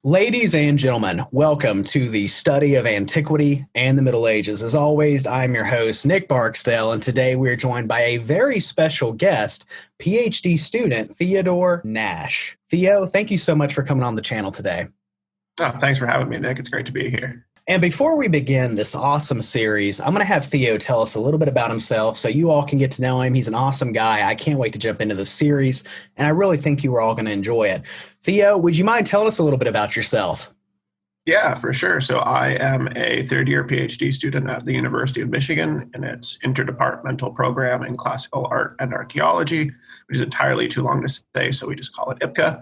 Ladies and gentlemen, welcome to the study of antiquity and the Middle Ages. As always, I'm your host, Nick Barksdale, and today we're joined by a very special guest, PhD student Theodore Nash. Theo, thank you so much for coming on the channel today. Oh, thanks for having me, Nick. It's great to be here. And before we begin this awesome series, I'm going to have Theo tell us a little bit about himself so you all can get to know him. He's an awesome guy. I can't wait to jump into this series, and I really think you are all going to enjoy it. Theo, would you mind telling us a little bit about yourself? Yeah, for sure. So I am a third-year PhD student at the University of Michigan in its interdepartmental program in classical art and archaeology, which is entirely too long to say, so we just call it IPCA.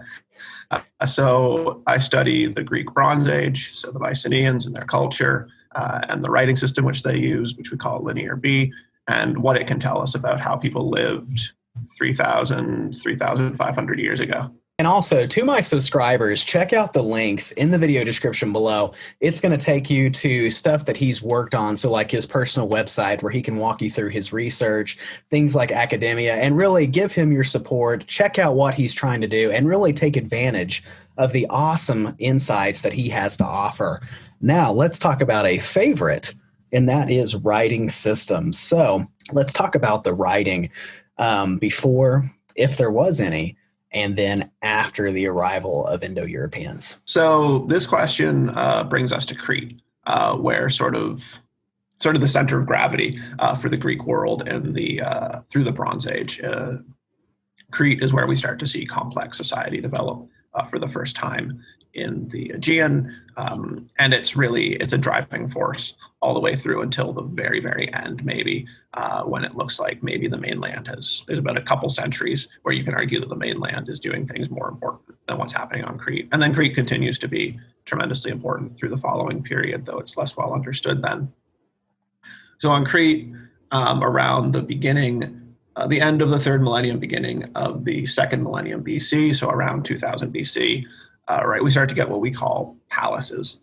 So I study the Greek Bronze Age, so the Mycenaeans and their culture, and the writing system which they use, which we call Linear B, and what it can tell us about how people lived 3,500 years ago. And also, to my subscribers, check out the links in the video description below. It's going to take you to stuff that he's worked on, so like his personal website where he can walk you through his research, things like academia, and really give him your support. Check out what he's trying to do and really take advantage of the awesome insights that he has to offer. Now, let's talk about a favorite, and that is writing systems. So let's talk about the writing before, if there was any, and then after the arrival of Indo-Europeans. So this question brings us to Crete, where sort of the center of gravity for the Greek world and through the Bronze Age. Crete is where we start to see complex society develop for the first time in the Aegean, and it's a driving force all the way through until the very, very end, maybe, when it looks like maybe the mainland there's about a couple centuries where you can argue that the mainland is doing things more important than what's happening on Crete. And then Crete continues to be tremendously important through the following period, though it's less well understood then. So on Crete, around the beginning, the end of the third millennium, beginning of the second millennium BC, so around 2000 BC, we start to get what we call palaces.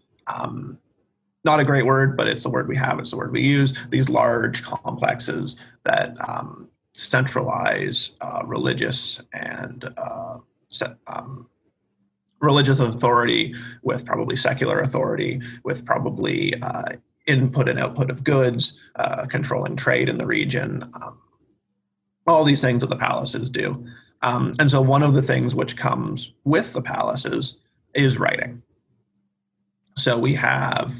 Not a great word, but it's the word we have. It's the word we use. These large complexes that centralize religious and religious authority with probably secular authority, with probably input and output of goods, controlling trade in the region, all these things that the palaces do. And so one of the things which comes with the palaces is writing. So we have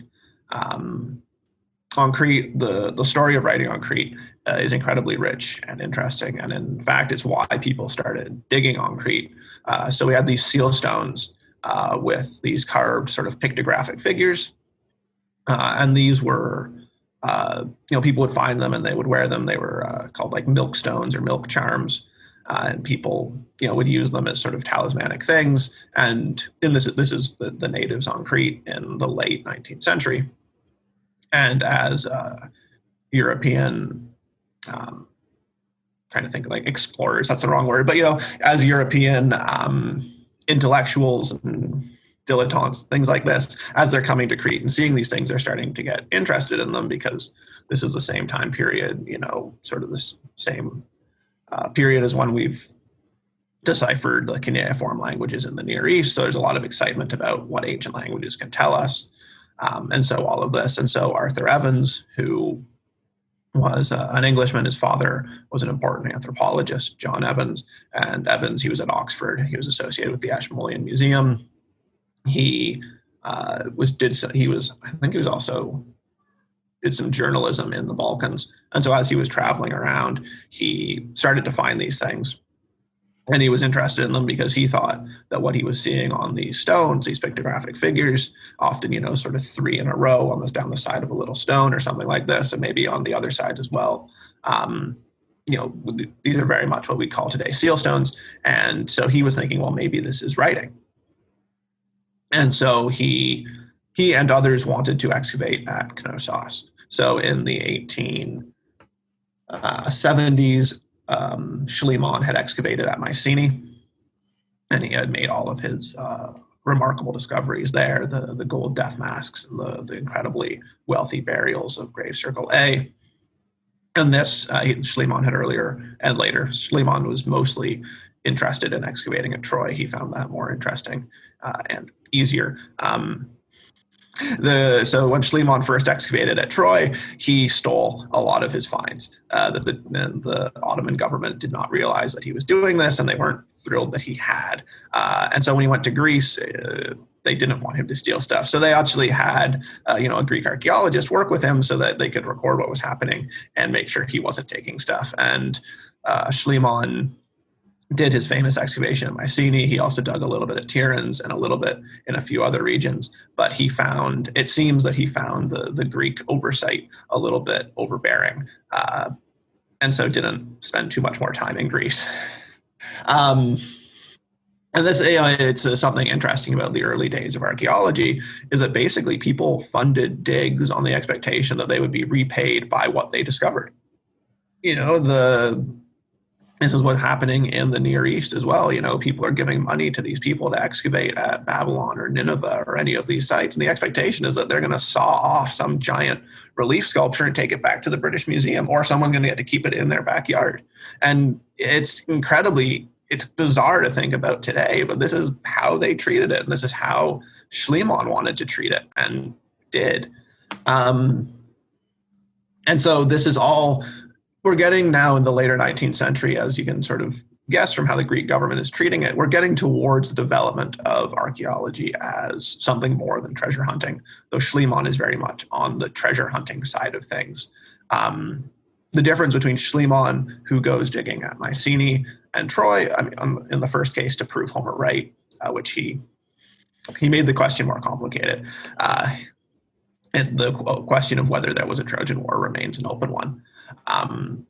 on Crete, the story of writing on Crete is incredibly rich and interesting. And in fact, it's why people started digging on Crete. So we had these seal stones with these carved sort of pictographic figures. And these were, people would find them and they would wear them. They were called like milk stones or milk charms. And people, would use them as sort of talismanic things. And this is the natives on Crete in the late 19th century. And as European, trying to think like explorers, that's the wrong word, but as European intellectuals and dilettantes, things like this, as they're coming to Crete and seeing these things, they're starting to get interested in them because this is the same time period, sort of this same period as when we've deciphered the cuneiform languages in the Near East. So there's a lot of excitement about what ancient languages can tell us. And so all of this. And so Arthur Evans, who was an Englishman, his father was an important anthropologist, John Evans. And Evans, he was at Oxford. He was associated with the Ashmolean Museum. He did some journalism in the Balkans. And so as he was traveling around, he started to find these things. And he was interested in them because he thought that what he was seeing on these stones, these pictographic figures, often, sort of three in a row, almost down the side of a little stone or something like this, and maybe on the other sides as well. These are very much what we call today seal stones. And so he was thinking, well, maybe this is writing. And so he and others wanted to excavate at Knossos. So in the 1870s, Schliemann had excavated at Mycenae, and he had made all of his remarkable discoveries there, the gold death masks, and the incredibly wealthy burials of Grave Circle A. And this, Schliemann had earlier and later. Schliemann was mostly interested in excavating at Troy. He found that more interesting and easier. So when Schliemann first excavated at Troy, he stole a lot of his finds. The Ottoman government did not realize that he was doing this, and they weren't thrilled that he had. And so when he went to Greece, they didn't want him to steal stuff. So they actually had, a Greek archaeologist work with him so that they could record what was happening and make sure he wasn't taking stuff. And Schliemann did his famous excavation at Mycenae. He also dug a little bit at Tiryns and a little bit in a few other regions. But it seems that he found the Greek oversight a little bit overbearing, and so didn't spend too much more time in Greece. And this, it's something interesting about the early days of archaeology is that basically people funded digs on the expectation that they would be repaid by what they discovered. This is what's happening in the Near East as well. People are giving money to these people to excavate at Babylon or Nineveh or any of these sites. And the expectation is that they're going to saw off some giant relief sculpture and take it back to the British Museum, or someone's going to get to keep it in their backyard. And it's bizarre to think about today, but this is how they treated it. And this is how Schliemann wanted to treat it and did. And so this is all we're getting now in the later 19th century, as you can sort of guess from how the Greek government is treating it. We're getting towards the development of archaeology as something more than treasure hunting, though Schliemann is very much on the treasure hunting side of things. The difference between Schliemann, who goes digging at Mycenae, and Troy, in the first case to prove Homer right, which he made the question more complicated. And the question of whether there was a Trojan War remains an open one.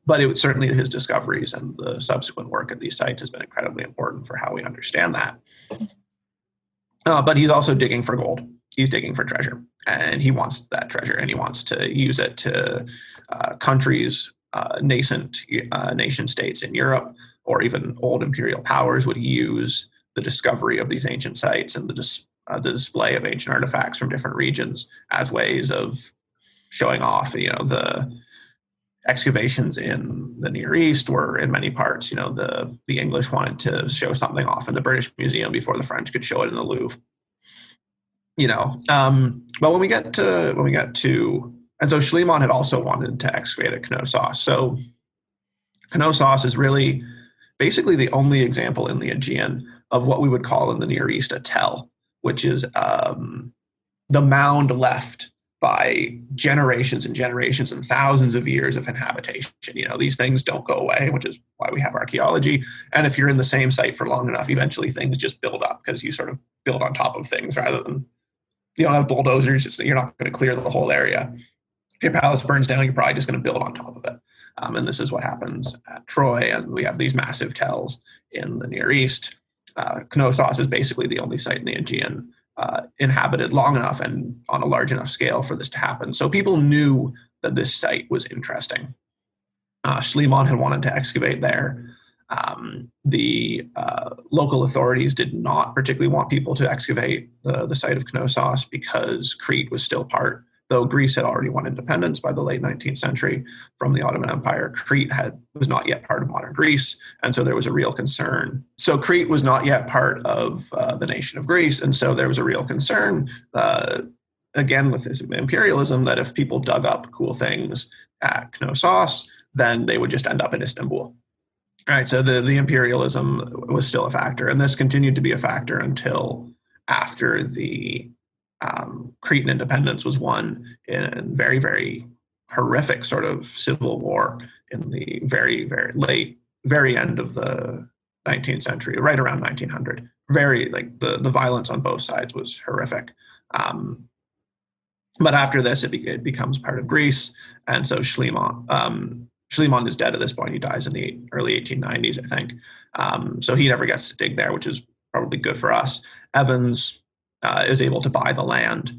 But it was certainly his discoveries and the subsequent work at these sites has been incredibly important for how we understand that. But he's also digging for gold. He's digging for treasure, and he wants that treasure, and he wants to use it to countries, nascent nation states in Europe, or even old imperial powers would use the discovery of these ancient sites and the display of ancient artifacts from different regions as ways of showing off. The excavations in the Near East were in many parts, the English wanted to show something off in the British Museum before the French could show it in the Louvre. But when we get to, and so Schliemann had also wanted to excavate at Knossos. So Knossos is really basically the only example in the Aegean of what we would call in the Near East a tell, which is the mound left by generations and generations and thousands of years of inhabitation. These things don't go away, which is why we have archaeology. And if you're in the same site for long enough, eventually things just build up because you sort of build on top of things rather than, you don't have bulldozers. You're not going to clear the whole area. If your palace burns down, you're probably just going to build on top of it. And this is what happens at Troy. And we have these massive tells in the Near East. Knossos is basically the only site in the Aegean inhabited long enough and on a large enough scale for this to happen. So people knew that this site was interesting. Schliemann had wanted to excavate there. The local authorities did not particularly want people to excavate the site of Knossos because Crete was still part, though Greece had already won independence by the late 19th century from the Ottoman Empire. Crete was not yet part of modern Greece, and so there was a real concern. So Crete was not yet part of the nation of Greece, and so there was a real concern, again with this imperialism, that if people dug up cool things at Knossos, then they would just end up in Istanbul. Right, so the imperialism was still a factor, and this continued to be a factor until after the Cretan independence was won in very, very horrific sort of civil war in the very, very very end of the 19th century, right around 1900. The violence on both sides was horrific. But after this, it becomes part of Greece, and so Schliemann is dead at this point. He dies in the early 1890s, I think. So he never gets to dig there, which is probably good for us. Evans is able to buy the land.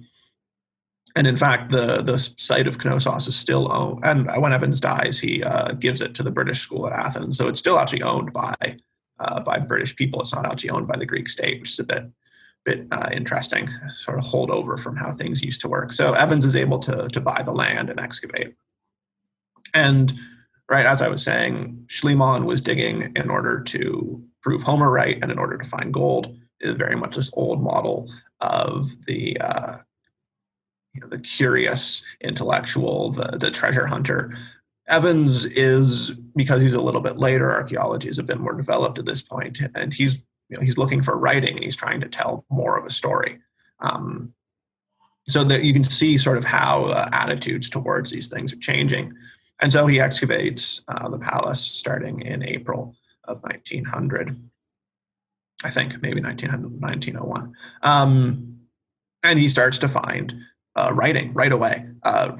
And in fact, the site of Knossos is still owned. And when Evans dies, he gives it to the British school at Athens. So it's still actually owned by British people. It's not actually owned by the Greek state, which is a bit interesting, sort of holdover from how things used to work. So Evans is able to buy the land and excavate. And right, as I was saying, Schliemann was digging in order to prove Homer right and in order to find gold. Is very much this old model of the curious intellectual, the treasure hunter. Evans is, because he's a little bit later, archaeology is a bit more developed at this point, and he's looking for writing, and he's trying to tell more of a story. So that you can see sort of how attitudes towards these things are changing. And so he excavates the palace starting in April of 1900, I think, maybe 1901. And he starts to find writing right away,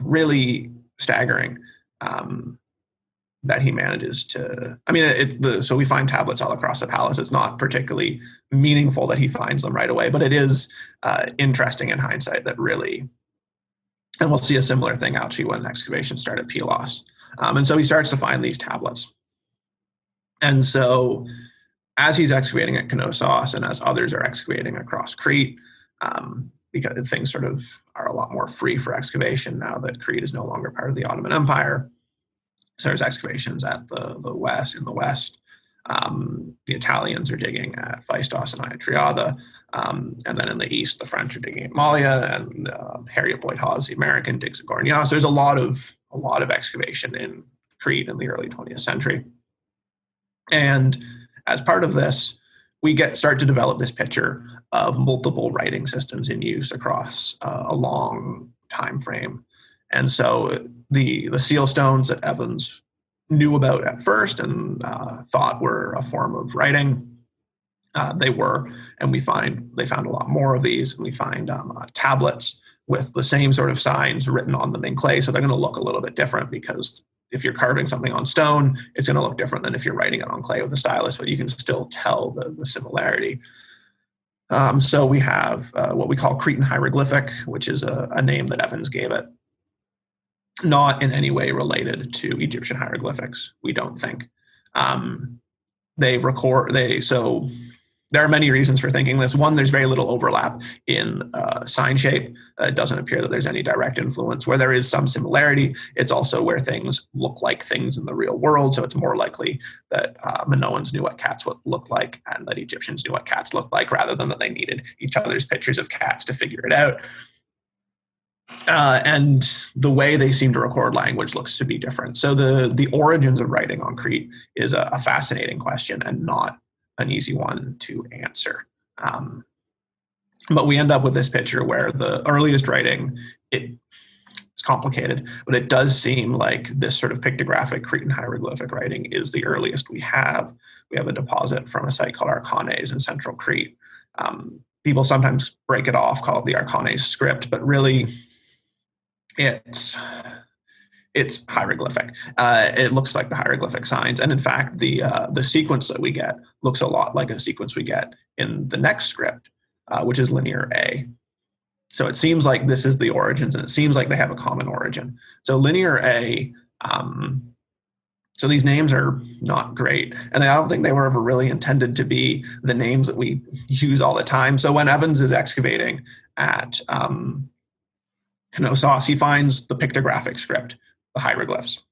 really staggering, that he manages to. I mean, so we find tablets all across the palace. It's not particularly meaningful that he finds them right away, but it is interesting in hindsight that really, and we'll see a similar thing actually when excavations start at Pylos. And so he starts to find these tablets. And so as he's excavating at Knossos and as others are excavating across Crete, because things sort of are a lot more free for excavation now that Crete is no longer part of the Ottoman Empire. So there's excavations at the west, in the west. The Italians are digging at Phaistos and Iatreada. And then in the east, the French are digging at Mallia, and Harriet Boyd Hawes, the American, digs at Gorgias. So there's a lot of excavation in Crete in the early 20th century. And as part of this, we start to develop this picture of multiple writing systems in use across a long time frame. And so the seal stones that Evans knew about at first and thought were a form of writing, they were, and they found a lot more of these. And we find tablets with the same sort of signs written on them in clay. So they're going to look a little bit different, because if you're carving something on stone, it's going to look different than if you're writing it on clay with a stylus, but you can still tell the similarity. So we have what we call Cretan hieroglyphic, which is a name that Evans gave it. Not in any way related to Egyptian hieroglyphics, we don't think. So there are many reasons for thinking this. One, there's very little overlap in sign shape. It doesn't appear that there's any direct influence. Where there is some similarity, it's also where things look like things in the real world. So it's more likely that Minoans knew what cats would look like and that Egyptians knew what cats looked like, rather than that they needed each other's pictures of cats to figure it out. And the way they seem to record language looks to be different. So the origins of writing on Crete is a fascinating question and not an easy one to answer. But we end up with this picture where the earliest writing, it's complicated, but it does seem like this sort of pictographic Cretan hieroglyphic writing is the earliest we have. We have a deposit from a site called Archanes in central Crete. People sometimes break it off, call it the Archanes script, but really it's hieroglyphic. It looks like the hieroglyphic signs. And in fact, the sequence that we get looks a lot like a sequence we get in the next script, which is linear A. So it seems like this is the origins, and it seems like they have a common origin. So linear A, so these names are not great. And I don't think they were ever really intended to be the names that we use all the time. So when Evans is excavating at Knossos, he finds the pictographic script, the hieroglyphs.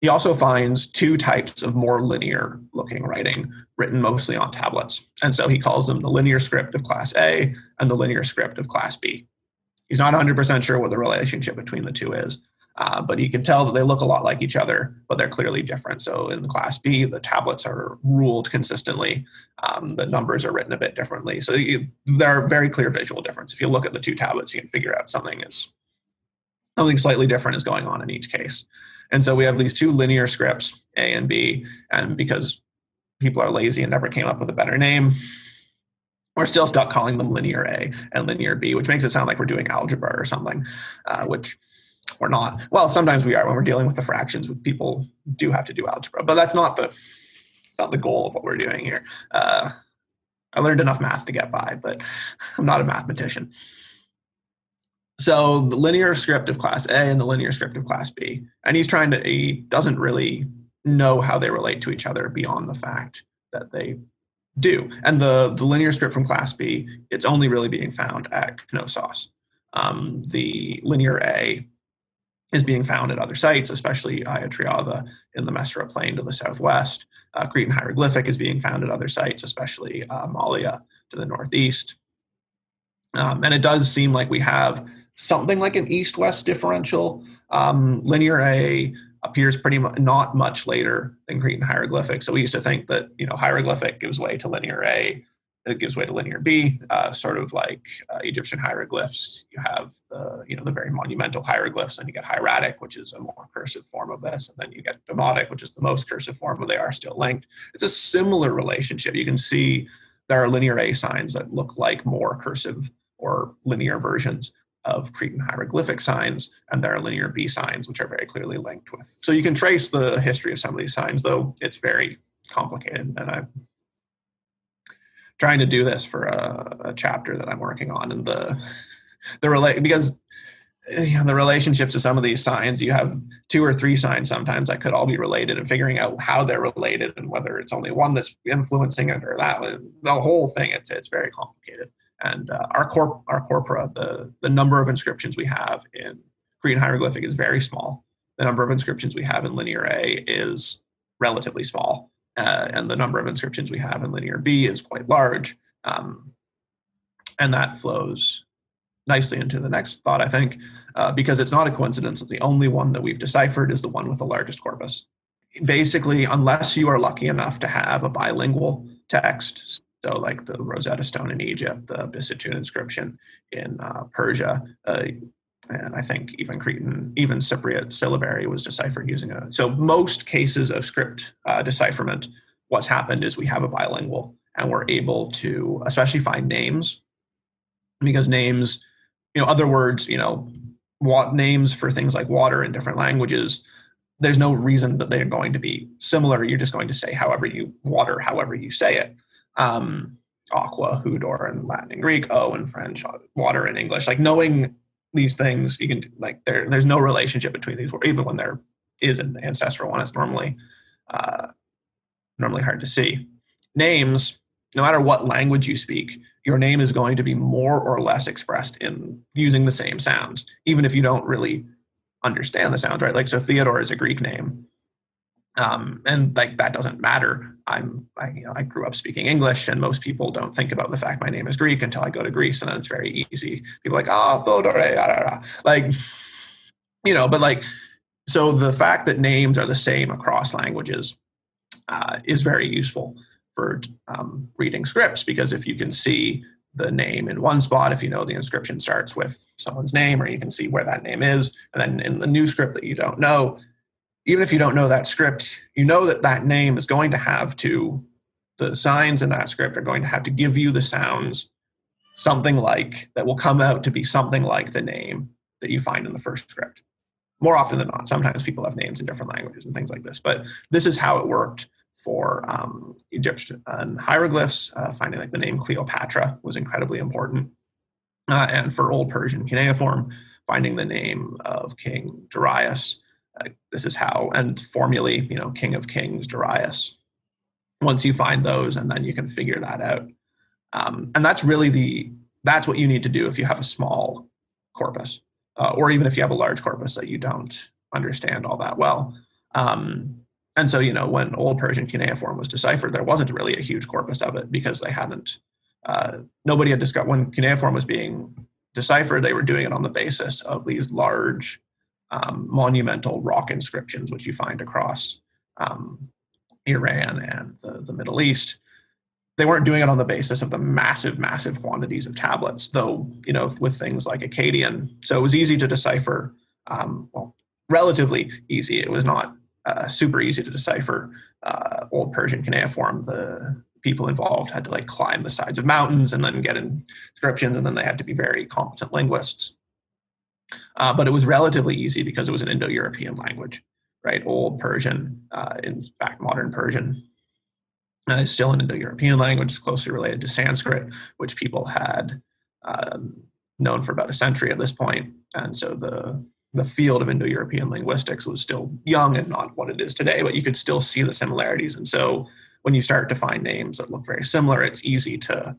He also finds two types of more linear looking writing written mostly on tablets. And so he calls them the linear script of class A and the linear script of class B. He's not 100% sure what the relationship between the two is, but you can tell that they look a lot like each other, but they're clearly different. So in class B, the tablets are ruled consistently. The numbers are written a bit differently. So there are very clear visual difference. If you look at the two tablets, you can figure out something slightly different is going on in each case. And so we have these two linear scripts, A and B, and because people are lazy and never came up with a better name, we're still stuck calling them linear A and linear B, which makes it sound like we're doing algebra or something, which we're not. Well, sometimes we are. When we're dealing with the fractions, people do have to do algebra, but that's not the goal of what we're doing here. I learned enough math to get by, but I'm not a mathematician. So the linear script of class A and the linear script of class B. And he doesn't really know how they relate to each other beyond the fact that they do. And the linear script from class B, it's only really being found at Knossos. The linear A is being found at other sites, especially Iatreada in the Mestra Plain to the southwest. Cretan hieroglyphic is being found at other sites, especially Mallia to the northeast. And it does seem like we have something like an east-west differential. Linear A appears pretty much not much later than Cretan hieroglyphic. So we used to think that hieroglyphic gives way to linear A, it gives way to linear B, sort of like Egyptian hieroglyphs. You have the very monumental hieroglyphs, and you get hieratic, which is a more cursive form of this, and then you get demotic, which is the most cursive form, but they are still linked. It's a similar relationship. You can see there are linear A signs that look like more cursive or linear versions of Cretan hieroglyphic signs, and there are linear B signs, which are very clearly linked with. So you can trace the history of some of these signs, though it's very complicated. And I'm trying to do this for a chapter that I'm working on, and because the relationships of some of these signs, you have 2 or 3 signs sometimes that could all be related, and figuring out how they're related and whether it's only one that's influencing it or that one, the whole thing, it's very complicated. And our corpora, the number of inscriptions we have in Cretan hieroglyphic is very small. The number of inscriptions we have in linear A is relatively small. And the number of inscriptions we have in linear B is quite large. And that flows nicely into the next thought, I think, because it's not a coincidence that the only one that we've deciphered is the one with the largest corpus. Basically, unless you are lucky enough to have a bilingual text, so like the Rosetta Stone in Egypt, the Bisitun inscription in Persia, and I think even Cretan, even Cypriot syllabary was deciphered using a. So most cases of script decipherment, what's happened is we have a bilingual, and we're able to especially find names, because names, other words, names for things like water in different languages, there's no reason that they're going to be similar. You're just going to say however you say it. Aqua, hudor in Latin and Greek, in French, water in English. Like, knowing these things, you can, like, there's no relationship between these, even when there is an ancestral one. It's normally hard to see. Names, no matter what language you speak, your name is going to be more or less expressed in using the same sounds, even if you don't really understand the sounds, right? Like, so Theodore is a Greek name. And like, that doesn't matter. I grew up speaking English, and most people don't think about the fact my name is Greek until I go to Greece, and then it's very easy. People are like, Theodore, like, but like, so the fact that names are the same across languages is very useful for reading scripts, because if you can see the name in one spot, if you know the inscription starts with someone's name, or you can see where that name is, and then in the new script that you don't know, even if you don't know that script, you know that that name is going to have to, the signs in that script are going to have to give you the sounds something like, that will come out to be something like the name that you find in the first script. More often than not. Sometimes people have names in different languages and things like this, but this is how it worked for Egyptian hieroglyphs. Finding like the name Cleopatra was incredibly important. And for Old Persian cuneiform, finding the name of King Darius. This is how, and formulae, King of Kings, Darius. Once you find those, and then you can figure that out. And that's really that's what you need to do if you have a small corpus, or even if you have a large corpus that you don't understand all that well. And so, when Old Persian cuneiform was deciphered, there wasn't really a huge corpus of it, because they hadn't, nobody had discovered, when cuneiform was being deciphered, they were doing it on the basis of these large monumental rock inscriptions, which you find across Iran and the Middle East. They weren't doing it on the basis of the massive quantities of tablets, though, with things like Aegean. So it was easy to decipher, relatively easy. It was not super easy to decipher Old Persian cuneiform. The people involved had to like climb the sides of mountains and then get inscriptions, and then they had to be very competent linguists. But it was relatively easy because it was an Indo-European language, right? Old Persian, in fact, modern Persian is still an Indo-European language. It's closely related to Sanskrit, which people had known for about a century at this point. And so the field of Indo-European linguistics was still young and not what it is today, but you could still see the similarities. And so when you start to find names that look very similar, it's easy to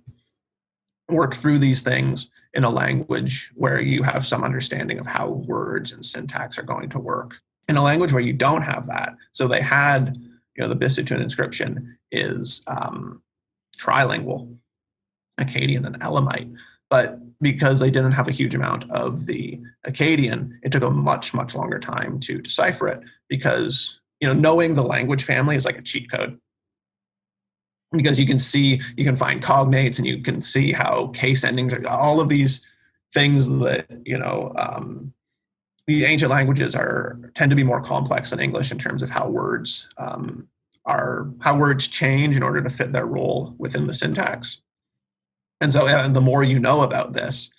work through these things in a language where you have some understanding of how words and syntax are going to work. In a language where you don't have that, so they had, the Bisitun inscription is trilingual, Akkadian and Elamite, but because they didn't have a huge amount of the Akkadian, it took a much, much longer time to decipher it because, knowing the language family is like a cheat code. Because you can find cognates and you can see how case endings are, all of these things that, the ancient languages tend to be more complex than English in terms of how words change in order to fit their role within the syntax. And so the more you know about this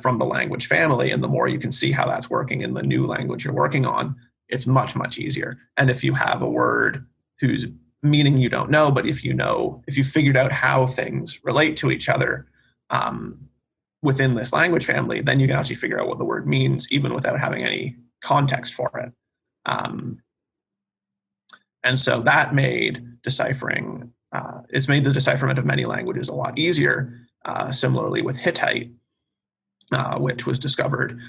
from the language family, and the more you can see how that's working in the new language you're working on, it's much, much easier. And if you have a word whose meaning you don't know, but if you figured out how things relate to each other within this language family, then you can actually figure out what the word means, even without having any context for it. And so that made deciphering, it's made the decipherment of many languages a lot easier. Similarly with Hittite, which was discovered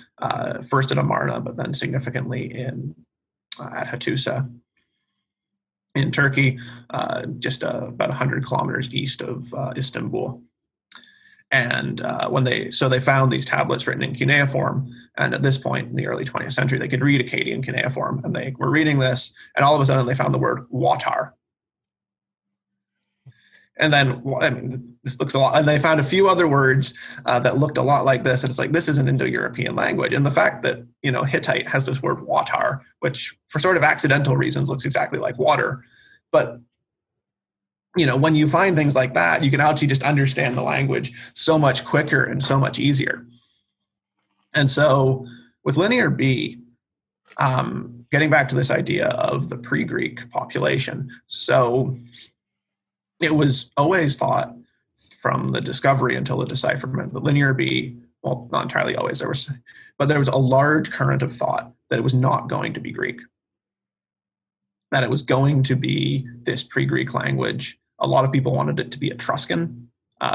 first at Amarna, but then significantly at Hattusa in Turkey, just about 100 kilometers east of Istanbul. And they found these tablets written in cuneiform, and at this point in the early 20th century, they could read Akkadian cuneiform, and they were reading this, and all of a sudden they found the word watar. And then, this looks a lot, and they found a few other words that looked a lot like this, and it's like, this is an Indo-European language. And the fact that, Hittite has this word watar, which for sort of accidental reasons looks exactly like water, but when you find things like that, you can actually just understand the language so much quicker and so much easier. And so with Linear B, getting back to this idea of the pre-Greek population, so it was always thought from the discovery until the decipherment that Linear B, well, not entirely always, there was a large current of thought that it was not going to be Greek, that it was going to be this pre-Greek language. A lot of people wanted it to be Etruscan,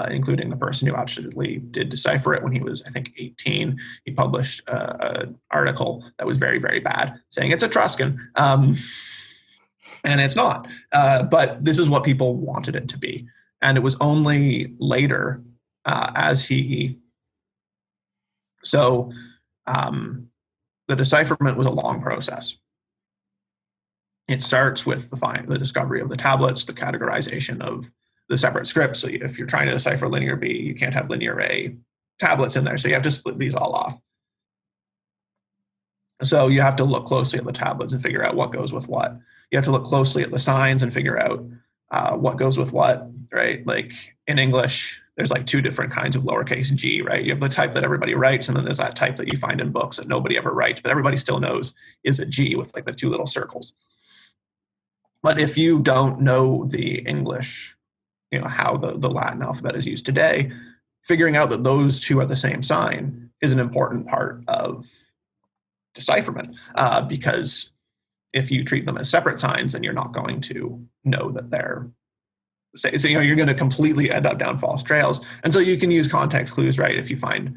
including the person who actually did decipher it when he was, I think, 18. He published an article that was very, very bad, saying it's Etruscan, and it's not. But this is what people wanted it to be. And it was only later the decipherment was a long process. It starts with the discovery of the tablets, the categorization of the separate scripts. So if you're trying to decipher Linear B, you can't have Linear A tablets in there. So you have to split these all off. So you have to look closely at the tablets and figure out what goes with what. You have to look closely at the signs and figure out what goes with what, right? Like in English, there's like two different kinds of lowercase g, right? You have the type that everybody writes, and then there's that type that you find in books that nobody ever writes, but everybody still knows is a G with like the two little circles. But if you don't know the English, how the Latin alphabet is used today, figuring out that those two are the same sign is an important part of decipherment, because if you treat them as separate signs, then you're not going to know that they're so you're going to completely end up down false trails. And so you can use context clues, right? If you find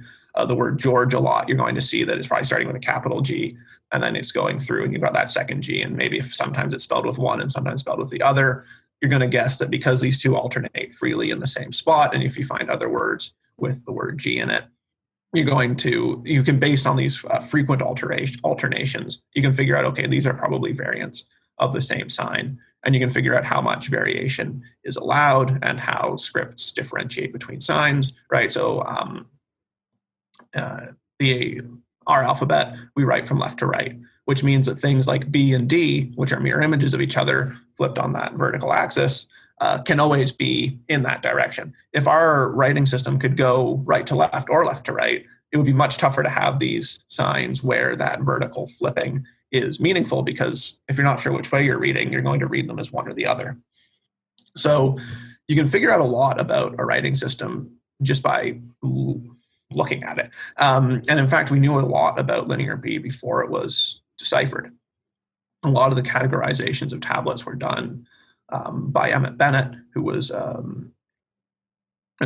the word George a lot, you're going to see that it's probably starting with a capital G, and then it's going through, and you've got that second G, and maybe if sometimes it's spelled with one and sometimes spelled with the other, you're going to guess that because these two alternate freely in the same spot, and if you find other words with the word G in it, you can, based on these frequent alternations, you can figure out, okay, these are probably variants of the same sign, and you can figure out how much variation is allowed and how scripts differentiate between signs, right? So our alphabet, we write from left to right, which means that things like B and D, which are mirror images of each other flipped on that vertical axis, can always be in that direction. If our writing system could go right to left or left to right, it would be much tougher to have these signs where that vertical flipping is meaningful, because if you're not sure which way you're reading, you're going to read them as one or the other. So you can figure out a lot about a writing system just by looking at it. And in fact, we knew a lot about Linear B before it was deciphered. A lot of the categorizations of tablets were done by Emmett Bennett, who was a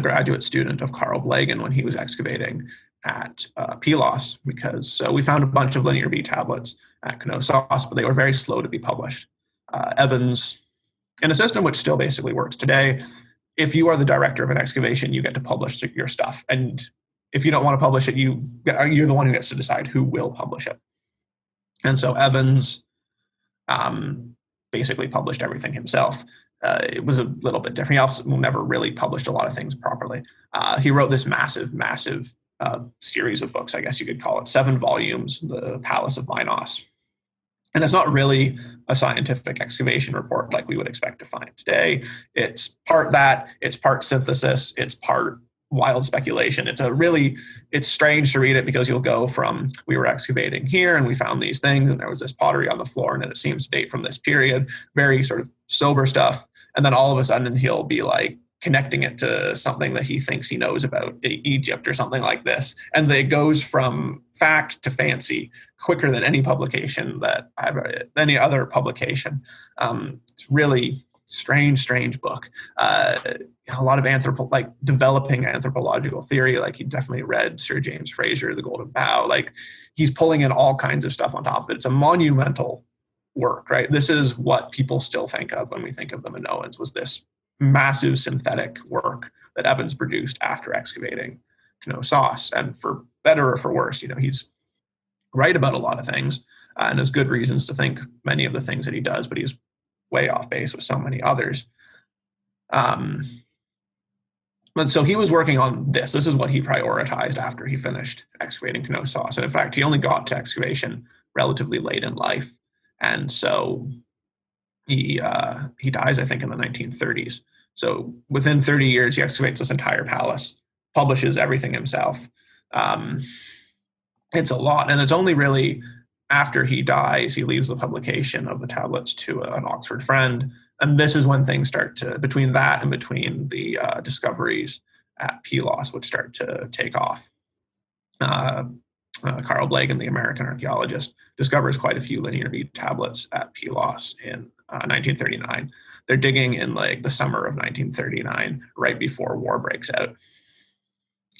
graduate student of Carl Blagan when he was excavating at Pylos, because we found a bunch of Linear B tablets at Knossos, but they were very slow to be published. Evans, in a system which still basically works today, if you are the director of an excavation, you get to publish your stuff. And if you don't want to publish it, you're the one who gets to decide who will publish it. And so Evans basically published everything himself. It was a little bit different. He also never really published a lot of things properly. He wrote this massive series of books, I guess you could call it, 7 volumes, The Palace of Minos. And it's not really a scientific excavation report like we would expect to find today. It's part that, it's part synthesis, it's part wild speculation. It's strange to read it because you'll go from, we were excavating here and we found these things and there was this pottery on the floor and it seems to date from this period, very sort of sober stuff. And then all of a sudden he'll be like connecting it to something that he thinks he knows about Egypt or something like this. And it goes from fact to fancy quicker than any publication that I've read, any other publication. It's really strange book. A lot of developing anthropological theory. Like he definitely read Sir James Frazer, The Golden Bough. Like he's pulling in all kinds of stuff on top of it. It's a monumental work, right? This is what people still think of when we think of the Minoans, was this massive synthetic work that Evans produced after excavating Knossos. And for better or for worse, he's right about a lot of things, and there's good reasons to think many of the things that he does, but he's way off base with so many others. But so he was working on this. This is what he prioritized after he finished excavating Knossos. And in fact, he only got to excavation relatively late in life. And so he dies, I think, in the 1930s. So within 30 years, he excavates this entire palace, publishes everything himself. It's a lot. And it's only really after he dies, he leaves the publication of the tablets to an Oxford friend. And this is when things start to, between that and between the discoveries at Pylos, would start to take off. Carl Blagan, the American archaeologist, discovers quite a few Linear B tablets at Pylos in 1939. They're digging in like the summer of 1939, right before war breaks out.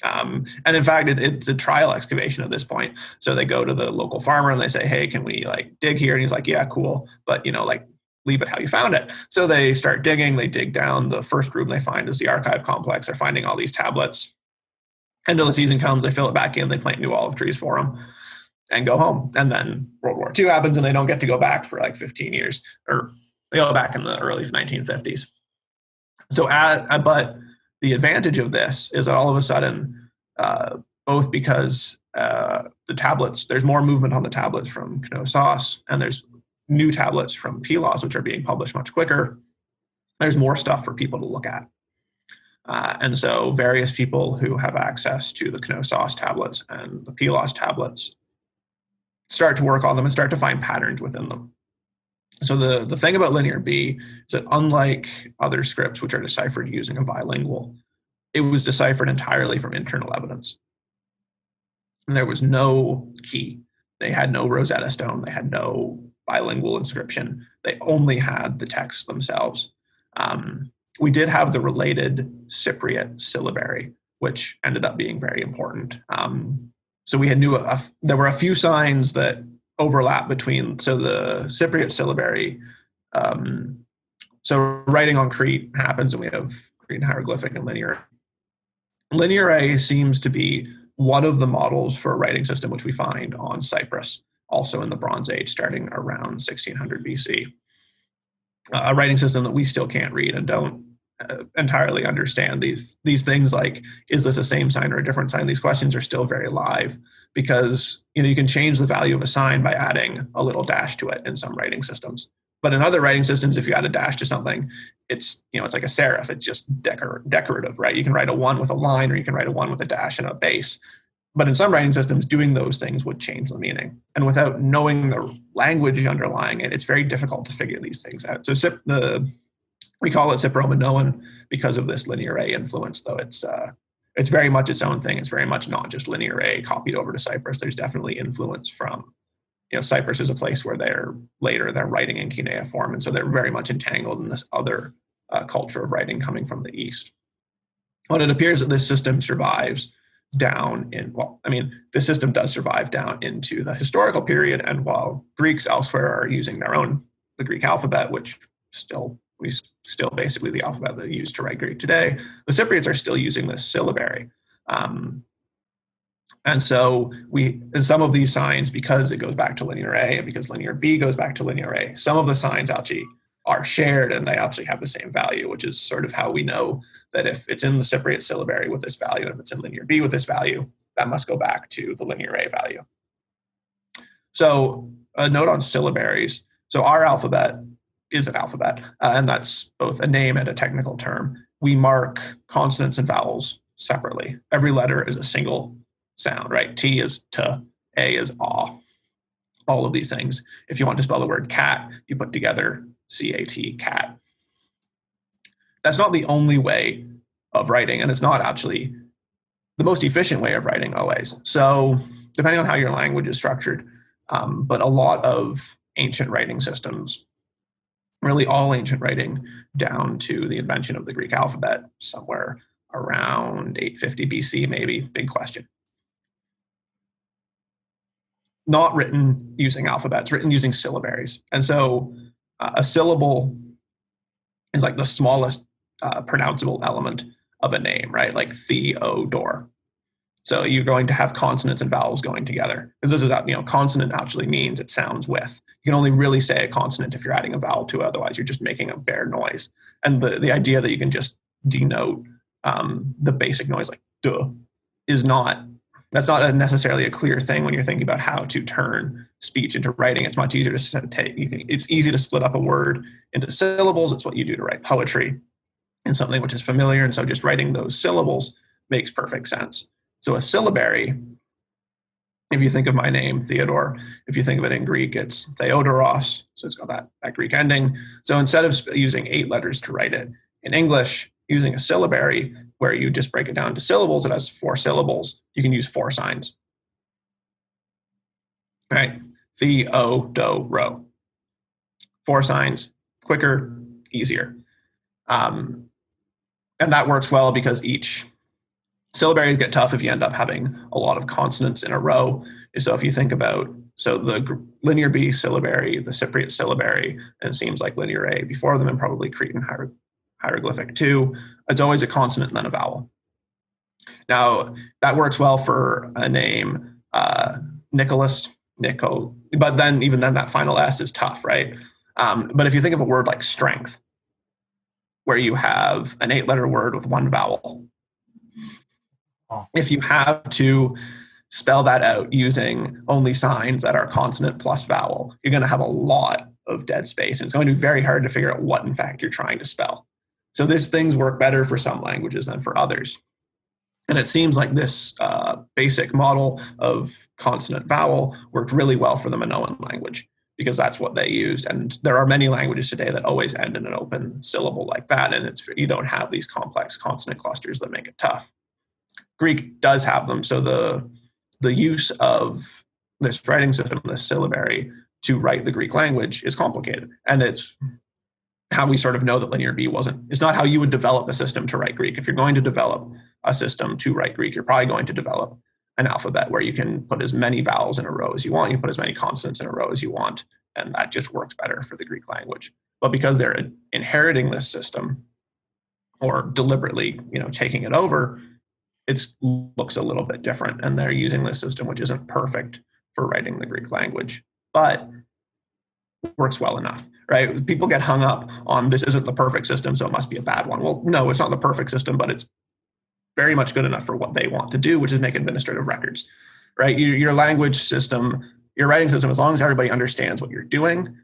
And in fact, it's a trial excavation at this point. So they go to the local farmer and they say, hey, can we like dig here? And he's like, yeah, cool. But leave it how you found it. So they start digging, they dig down. The first room they find is the archive complex. They're finding all these tablets. End of the season comes, they fill it back in, they plant new olive trees for them and go home. And then World War II happens and they don't get to go back for like 15 years, or they go back in the early 1950s. So, but the advantage of this is that all of a sudden, both because the tablets, there's more movement on the tablets from Knossos, and there's new tablets from Pylos, which are being published much quicker, there's more stuff for people to look at. And so various people who have access to the Knossos tablets and the Pylos tablets start to work on them and start to find patterns within them. So the thing about Linear B is that unlike other scripts which are deciphered using a bilingual, it was deciphered entirely from internal evidence. And there was no key. They had no Rosetta Stone. They had no bilingual inscription. They only had the texts themselves. We did have the related Cypriot syllabary, which ended up being very important. So we knew there were a few signs that overlap between, so the Cypriot syllabary, so writing on Crete happens and we have Cretan hieroglyphic and linear. Linear A seems to be one of the models for a writing system which we find on Cyprus, also in the Bronze Age, starting around 1600 BC. A writing system that we still can't read and don't entirely understand. These things like, is this a same sign or a different sign? These questions are still very live because you can change the value of a sign by adding a little dash to it in some writing systems. But in other writing systems, if you add a dash to something, it's like a serif. It's just decorative, right? You can write a 1 with a line, or you can write a 1 with a dash and a base. But in some writing systems, doing those things would change the meaning. And without knowing the language underlying it, it's very difficult to figure these things out. So we call it Cypro-Minoan because of this Linear A influence, though it's very much its own thing. It's very much not just Linear A copied over to Cyprus. There's definitely influence from, Cyprus is a place where they're writing in cuneiform, and so they're very much entangled in this other culture of writing coming from the East. But it appears that this system survives the system does survive down into the historical period, and while Greeks elsewhere are using the Greek alphabet, which we still basically the alphabet that they use to write Greek today, the Cypriots are still using this syllabary. And so in some of these signs, because it goes back to linear A and because linear B goes back to linear A, some of the signs actually are shared and they actually have the same value, which is sort of how we know that if it's in the Cypriot syllabary with this value, and if it's in linear B with this value, that must go back to the linear A value. So a note on syllabaries. So our alphabet is an alphabet, and that's both a name and a technical term. We mark consonants and vowels separately. Every letter is a single sound, right? T is t, A is ah, all of these things. If you want to spell the word cat, you put together C-A-T, cat. That's not the only way of writing, and it's not actually the most efficient way of writing always. So depending on how your language is structured, but a lot of ancient writing systems, really all ancient writing down to the invention of the Greek alphabet somewhere around 850 BC, maybe, big question. Not written using alphabets, written using syllabaries. And so a syllable is like the smallest pronounceable element of a name, right? Like Theodore. So you're going to have consonants and vowels going together, because this is, consonant actually means it sounds with. You can only really say a consonant if you're adding a vowel to it, otherwise you're just making a bare noise. And the idea that you can just denote the basic noise like duh that's not necessarily a clear thing when you're thinking about how to turn speech into writing. It's much easier to take. It's easy to split up a word into syllables. It's what you do to write poetry and something which is familiar. And so just writing those syllables makes perfect sense. So a syllabary, if you think of my name, Theodore, if you think of it in Greek, it's Theodoros. So it's got that Greek ending. So instead of using 8 letters to write it, in English, using a syllabary where you just break it down to syllables, it has 4 syllables. You can use 4 signs. Right? The-o-do-ro. 4 signs, quicker, easier. And that works well because each syllabaries get tough if you end up having a lot of consonants in a row. So if you think about, the linear B syllabary, the Cypriot syllabary, and it seems like linear A before them, and probably Cretan hieroglyphic too, it's always a consonant and then a vowel. Now, that works well for a name, Nicholas, Nico, but then even then that final S is tough, right? But if you think of a word like strength, where you have an 8-letter word with 1 vowel, if you have to spell that out using only signs that are consonant plus vowel, you're going to have a lot of dead space, and it's going to be very hard to figure out what, in fact, you're trying to spell. So these things work better for some languages than for others. And it seems like this basic model of consonant-vowel worked really well for the Minoan language, because that's what they used. And there are many languages today that always end in an open syllable like that, and you don't have these complex consonant clusters that make it tough. Greek does have them, so the use of this writing system, this syllabary, to write the Greek language is complicated. And it's how we sort of know that linear B it's not how you would develop a system to write Greek. If you're going to develop a system to write Greek, you're probably going to develop an alphabet where you can put as many vowels in a row as you want, you put as many consonants in a row as you want, and that just works better for the Greek language. But because they're inheriting this system, or deliberately, taking it over, it looks a little bit different, and they're using this system which isn't perfect for writing the Greek language, but works well enough, right? People get hung up on this isn't the perfect system, so it must be a bad one. Well, no, it's not the perfect system, but it's very much good enough for what they want to do, which is make administrative records, right? Your language system, your writing system, as long as everybody understands what you're doing,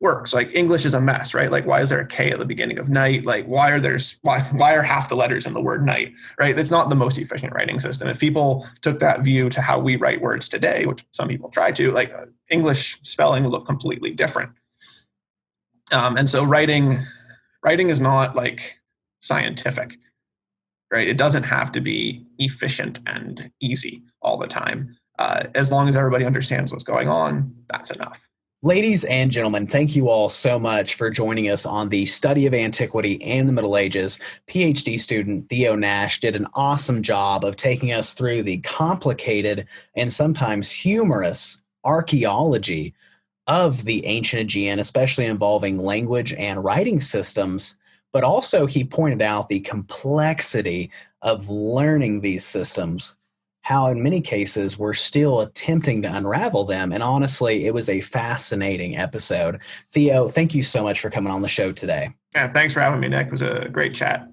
works. Like English is a mess, right? Like, why is there a K at the beginning of night? Like, why are half the letters in the word night, right? It's not the most efficient writing system. If people took that view to how we write words today, which some people try to, like, English spelling would look completely different. And so writing is not like scientific, right? It doesn't have to be efficient and easy all the time. As long as everybody understands what's going on, that's enough. Ladies and gentlemen, thank you all so much for joining us on the study of antiquity and the Middle Ages. PhD student Theo Nash did an awesome job of taking us through the complicated and sometimes humorous archaeology of the ancient Aegean, especially involving language and writing systems. But also he pointed out the complexity of learning these systems, how in many cases we're still attempting to unravel them. And honestly, it was a fascinating episode. Theo, thank you so much for coming on the show today. Yeah, thanks for having me, Nick. It was a great chat.